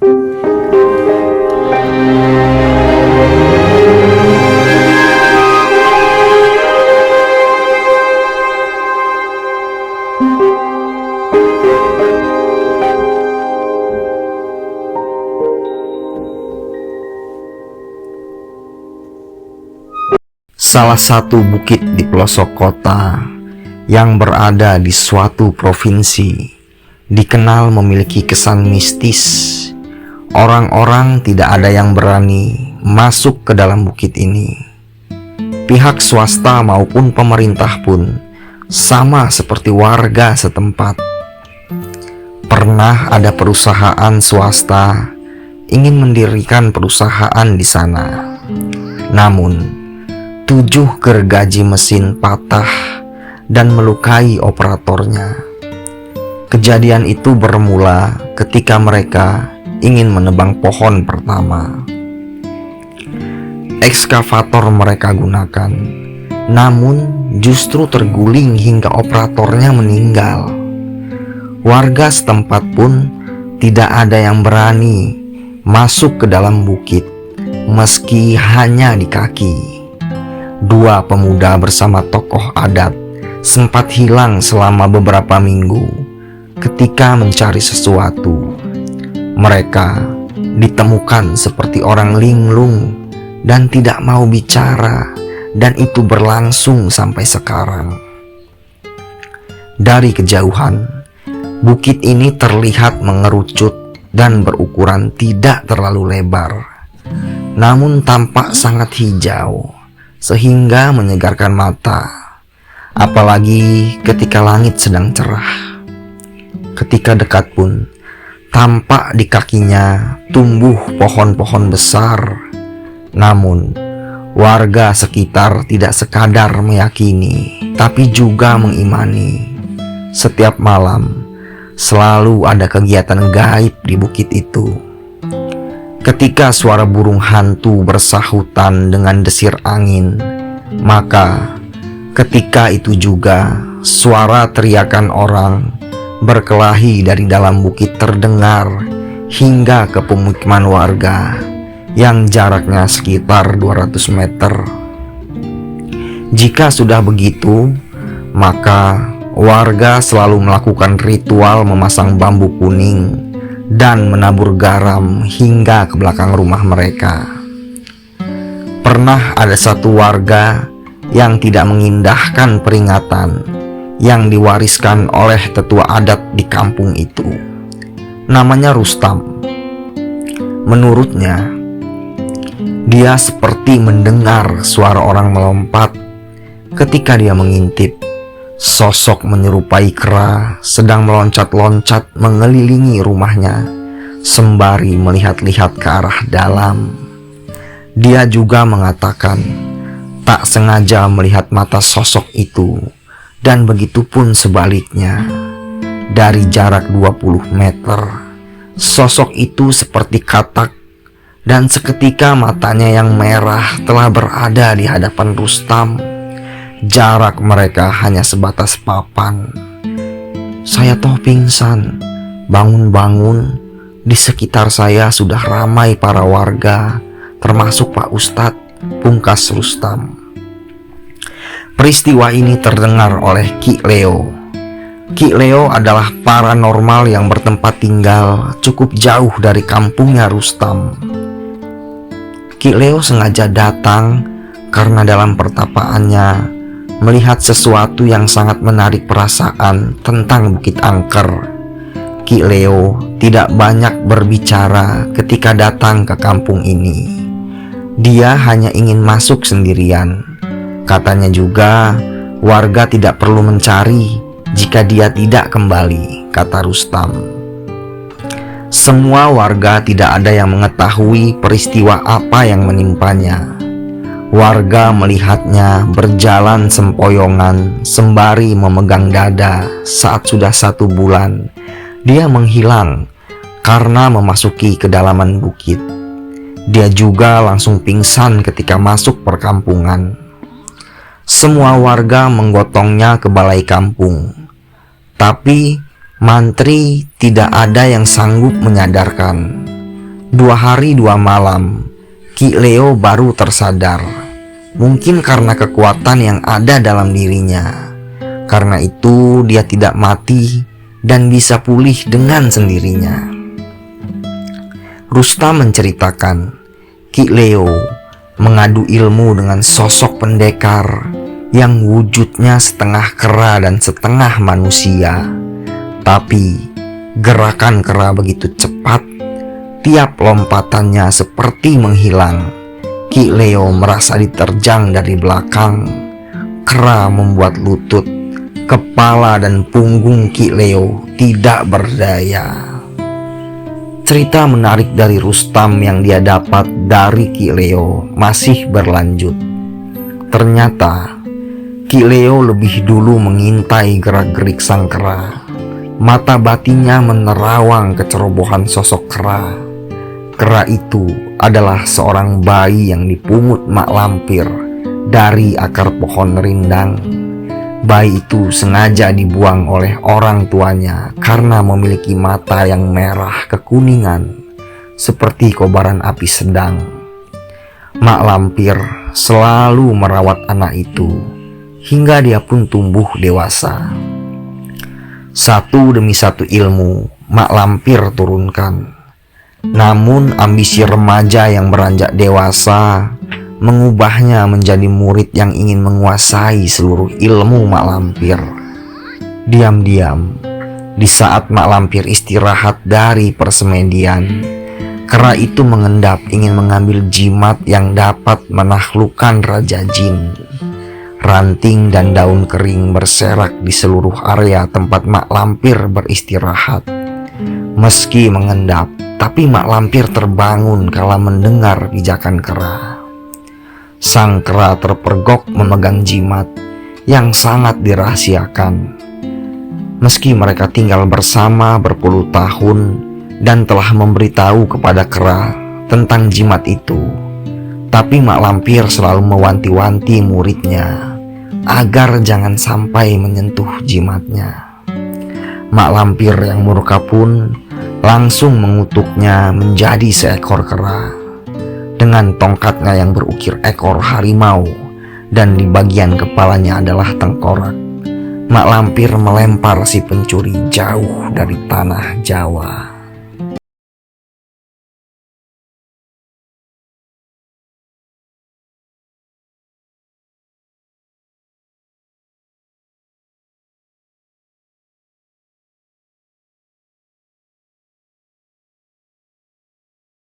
Salah satu bukit di pelosok kota yang berada di suatu provinsi dikenal memiliki kesan mistis. Orang-orang tidak ada yang berani masuk ke dalam bukit ini. Pihak swasta maupun pemerintah pun sama seperti warga setempat. Pernah ada perusahaan swasta ingin mendirikan perusahaan di sana. Namun 7 gergaji mesin patah dan melukai operatornya. Kejadian itu bermula ketika mereka ingin menebang pohon pertama. Ekskavator mereka gunakan, namun justru terguling hingga operatornya meninggal. Warga setempat pun tidak ada yang berani masuk ke dalam bukit, meski hanya di kaki. 2 pemuda bersama tokoh adat sempat hilang selama beberapa minggu ketika mencari sesuatu. Mereka ditemukan seperti orang linglung dan tidak mau bicara, dan itu berlangsung sampai sekarang. Dari kejauhan, bukit ini terlihat mengerucut dan berukuran tidak terlalu lebar, namun tampak sangat hijau sehingga menyegarkan mata, apalagi ketika langit sedang cerah. Ketika dekat pun, tampak di kakinya tumbuh pohon-pohon besar. Namun, warga sekitar tidak sekadar meyakini, tapi juga mengimani. Setiap malam, selalu ada kegiatan gaib di bukit itu. Ketika suara burung hantu bersahutan dengan desir angin, maka ketika itu juga suara teriakan orang berkelahi dari dalam bukit terdengar hingga ke pemukiman warga yang jaraknya sekitar 200 meter. Jika sudah begitu, maka warga selalu melakukan ritual memasang bambu kuning dan menabur garam hingga ke belakang rumah mereka. Pernah ada satu warga yang tidak mengindahkan peringatan yang diwariskan oleh tetua adat di kampung itu. Namanya Rustam. Menurutnya, dia seperti mendengar suara orang melompat. Ketika dia mengintip, sosok menyerupai kera sedang meloncat-loncat mengelilingi rumahnya sembari melihat-lihat ke arah dalam. Dia juga mengatakan tak sengaja melihat mata sosok itu, dan begitu pun sebaliknya. Dari jarak 20 meter, sosok itu seperti katak, dan seketika matanya yang merah telah berada di hadapan Rustam. Jarak mereka hanya sebatas papan. Saya toh pingsan, bangun-bangun, di sekitar saya sudah ramai para warga, termasuk Pak Ustadz, pungkas Rustam. Peristiwa ini terdengar oleh Ki Leo. Ki Leo adalah paranormal yang bertempat tinggal cukup jauh dari kampungnya Rustam. Ki Leo sengaja datang karena dalam pertapaannya melihat sesuatu yang sangat menarik perasaan tentang Bukit Angker. Ki Leo tidak banyak berbicara ketika datang ke kampung ini. Dia hanya ingin masuk sendirian. Katanya juga warga tidak perlu mencari jika dia tidak kembali, kata Rustam. Semua warga tidak ada yang mengetahui peristiwa apa yang menimpanya. Warga melihatnya berjalan sempoyongan sembari memegang dada. Saat sudah 1 bulan, dia menghilang karena memasuki kedalaman bukit. Dia juga langsung pingsan ketika masuk perkampungan. Semua warga menggotongnya ke balai kampung, tapi mantri tidak ada yang sanggup menyadarkan. 2 hari 2 malam, Ki Leo baru tersadar. Mungkin karena kekuatan yang ada dalam dirinya. Karena itu dia tidak mati dan bisa pulih dengan sendirinya. Rustam menceritakan, Ki Leo mengadu ilmu dengan sosok pendekar yang wujudnya setengah kera dan setengah manusia. Tapi gerakan kera begitu cepat, tiap lompatannya seperti menghilang. Ki Leo merasa diterjang dari belakang. Kera membuat lutut, kepala dan punggung Ki Leo tidak berdaya. Cerita menarik dari Rustam yang dia dapat dari Ki Leo masih berlanjut. Ternyata Ki Leo lebih dulu mengintai gerak-gerik sang kera. Mata batinnya menerawang kecerobohan sosok kera. Kera itu adalah seorang bayi yang dipungut mak lampir dari akar pohon rindang. Bayi itu sengaja dibuang oleh orang tuanya karena memiliki mata yang merah kekuningan seperti kobaran api sedang. Mak lampir selalu merawat anak itu hingga dia pun tumbuh dewasa. Satu demi satu ilmu mak lampir turunkan. Namun ambisi remaja yang beranjak dewasa mengubahnya menjadi murid yang ingin menguasai seluruh ilmu mak lampir. Diam-diam, di saat mak lampir istirahat dari persemedian, kera itu mengendap ingin mengambil jimat yang dapat menaklukkan Raja Jin. Ranting dan daun kering berserak di seluruh area tempat mak lampir beristirahat. Meski mengendap, tapi mak lampir terbangun kala mendengar pijakan kera. Sang kera terpergok memegang jimat yang sangat dirahasiakan. Meski mereka tinggal bersama berpuluh tahun dan telah memberitahu kepada kera tentang jimat itu, tapi mak lampir selalu mewanti-wanti muridnya agar jangan sampai menyentuh jimatnya. Mak lampir yang murka pun langsung mengutuknya menjadi seekor kera. Dengan tongkatnya yang berukir ekor harimau dan di bagian kepalanya adalah tengkorak, mak lampir melempar si pencuri jauh dari tanah Jawa.